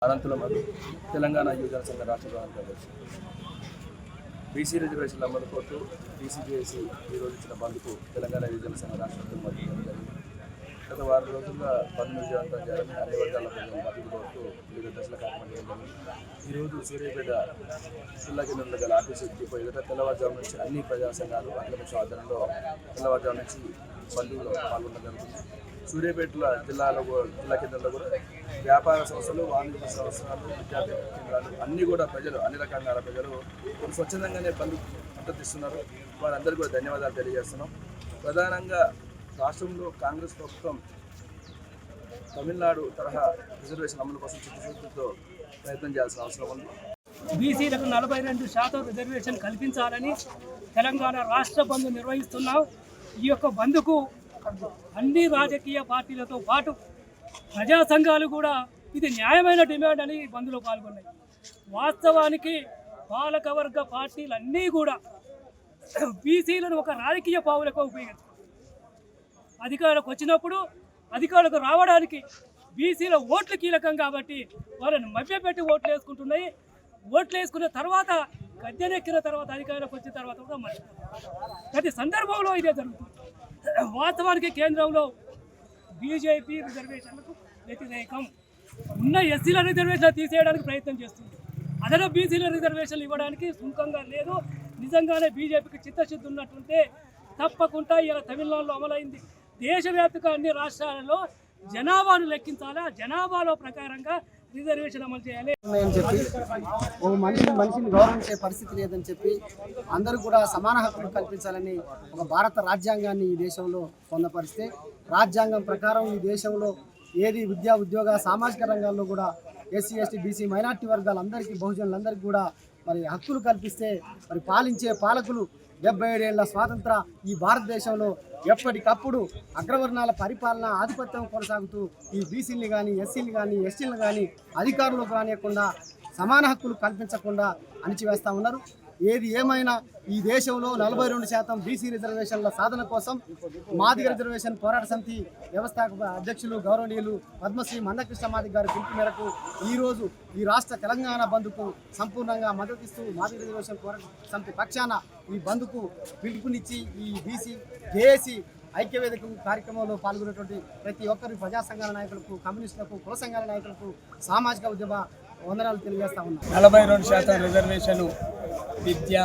అనంతుల మధు తెలంగాణ యువజన సంఘ రాష్ట్ర ప్రధాన కార్యదర్శి. బీసీ రిజర్వేషన్ల అమలు కోరుతూ టీసీజేఏసీ ఈరోజు ఇచ్చిన బంద్కు తెలంగాణ యువజన సంఘ రాష్ట్ర మద్దతు జరిగింది. గత వారం రోజులుగా బంద్ విజయవంతం చేయాలని అన్ని వర్గాల ప్రజలు మద్దతు కోరుతూ వివిధ దశల కార్యక్రమం జరిగింది. ఈరోజు సూర్యాపేట జిల్లా కేంద్రంలో గల ఆర్టీసీ డిపో ఎదుట తెల్లవారుజాము నుంచి అన్ని ప్రజా సంఘాలు అఖిలపక్ష ఆధ్వర్యంలో తెల్లవారుజాము నుంచి బంద్లో పాల్గొనడం జరుగుతుంది. సూర్యాపేట జిల్లా కేంద్రంలో కూడా వ్యాపార సంస్థలు, వాణిజ్య సంస్థలు, విద్యార్థి కేంద్రాలు అన్నీ కూడా ప్రజలు అన్ని రకాల ప్రజలు స్వచ్ఛందంగానే బంద్ మద్దతిస్తున్నారు. వారందరికీ కూడా ధన్యవాదాలు తెలియజేస్తున్నాం. ప్రధానంగా రాష్ట్రంలో కాంగ్రెస్ ప్రభుత్వం తమిళనాడు తరహా రిజర్వేషన్ అమలు కోసం చిత్తశుద్ధితో ప్రయత్నం చేయాల్సిన అవసరం ఉంది. బీసీలకు 42% రిజర్వేషన్ కల్పించాలని తెలంగాణ రాష్ట్ర బంద్ నిర్వహిస్తున్నాం. ఈ యొక్క బంద్కు అన్ని రాజకీయ పార్టీలతో పాటు ప్రజా సంఘాలు కూడా ఇది న్యాయమైన డిమాండ్ అని బంద్లో పాల్గొన్నాయి. వాస్తవానికి పాలకవర్గ పార్టీలన్నీ కూడా బీసీలను ఒక రాజకీయ పావులకు ఉపయోగించారు. అధికారులకు వచ్చినప్పుడు అధికారులకు రావడానికి బీసీల ఓట్లు కీలకం కాబట్టి వాళ్ళని మభ్యపెట్టి ఓట్లు వేసుకుంటున్నాయి. ఓట్లు వేసుకున్న తర్వాత గద్దెనెక్కిన తర్వాత అధికారులకు వచ్చిన తర్వాత కూడా ప్రతి సందర్భంలో ఇదే జరుగుతుంది. వాస్తవానికి కేంద్రంలో బీజేపీ రిజర్వేషన్లకు వ్యతిరేకం. ఉన్న ఎస్సీల రిజర్వేషన్లు తీసేయడానికి ప్రయత్నం చేస్తుంది. అదన బీసీల రిజర్వేషన్లు ఇవ్వడానికి సుముఖంగా లేదు. నిజంగానే బీజేపీకి చిత్తశుద్ధి ఉన్నట్టుంటే తప్పకుండా ఇలా తమిళనాడులో అమలైంది. దేశవ్యాప్తంగా అన్ని రాష్ట్రాలలో జనాభాను లెక్కించాలి. ఆ జనాభాలో ప్రకారంగా రిజర్వేషన్ అమలు చేయాలి అని చెప్పి ఓ మనిషిని గౌరవించే పరిస్థితి లేదని చెప్పి అందరూ కూడా సమాన హక్కులు కల్పించాలని ఒక భారత రాజ్యాంగాన్ని ఈ దేశంలో పొందపరిస్తే రాజ్యాంగం ప్రకారం ఈ దేశంలో ఏది విద్యా, ఉద్యోగ, సామాజిక రంగాల్లో కూడా ఎస్సీ, ఎస్టీ, బీసీ, మైనార్టీ వర్గాలందరికీ, బహుజనులందరికీ కూడా మరి హక్కులు కల్పిస్తే మరి పాలించే పాలకులు 77 ఏళ్ల స్వాతంత్ర ఈ భారతదేశంలో ఎప్పటికప్పుడు అగ్రవర్ణాల పరిపాలన ఆధిపత్యం కొనసాగుతూ ఈ బీసీని కానీ, ఎస్సీని కానీ, ఎస్టీలను కానీ అధికారులకు రానియకుండా సమాన హక్కులు కల్పించకుండా అణిచివేస్తూ ఉన్నారు. ఏది ఏమైనా ఈ దేశంలో 42% బీసీ రిజర్వేషన్ల సాధన కోసం మాదిగ రిజర్వేషన్ పోరాట సమితి వ్యవస్థాపక అధ్యక్షులు గౌరవనీయులు పద్మశ్రీ మందకృష్ణ మాదిగ గారి పిలుపు మేరకు ఈరోజు ఈ రాష్ట్ర తెలంగాణ బంద్కు సంపూర్ణంగా మద్దతిస్తూ మాదిగ రిజర్వేషన్ పోరాట సమితి పక్షాన ఈ బంద్కు పిలుపునిచ్చి ఈ బీసీ జేఏసీ ఐక్యవేదిక కార్యక్రమంలో పాల్గొనేటువంటి ప్రతి ఒక్కరి ప్రజా సంఘాల నాయకులకు, కమ్యూనిస్టులకు, కుల సంఘాల నాయకులకు సామాజిక ఉద్యమ వందనాలు తెలియజేస్తా ఉన్నాం. 42% రిజర్వేషను విద్య,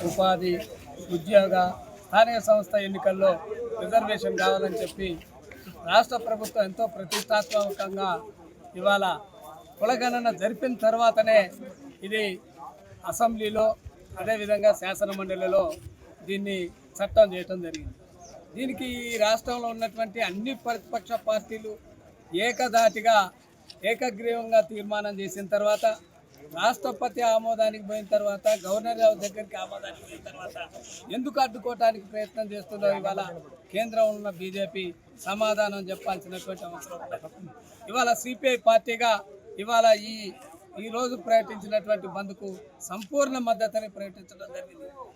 ఉపాధి, ఉద్యోగ, స్థానిక సంస్థ ఎన్నికల్లో రిజర్వేషన్ కావాలని చెప్పి రాష్ట్ర ప్రభుత్వం ఎంతో ప్రతిష్టాత్మకంగా ఇవాళ కులగణన జరిపిన తర్వాతనే ఇది అసెంబ్లీలో, అదేవిధంగా శాసనమండలిలో దీన్ని చట్టం చేయటం జరిగింది. దీనికి ఈ రాష్ట్రంలో ఉన్నటువంటి అన్ని ప్రతిపక్ష పార్టీలు ఏకధాటిగా, ఏకగ్రీవంగా తీర్మానం చేసిన తర్వాత, రాష్ట్రపతి ఆమోదానికి పోయిన తర్వాత, గవర్నర్ దగ్గరికి ఆమోదానికి పోయిన తర్వాత ఎందుకు అడ్డుకోవటానికి ప్రయత్నం చేస్తుందో ఇవాళ కేంద్రంలో ఉన్న బీజేపీ సమాధానం చెప్పాల్సినటువంటి అవసరం ఉంది. ఇవాళ సిపిఐ పార్టీగా ఇవాళ ఈరోజు ప్రకటించినటువంటి బంద్కు సంపూర్ణ మద్దతుని ప్రకటించడం జరిగింది.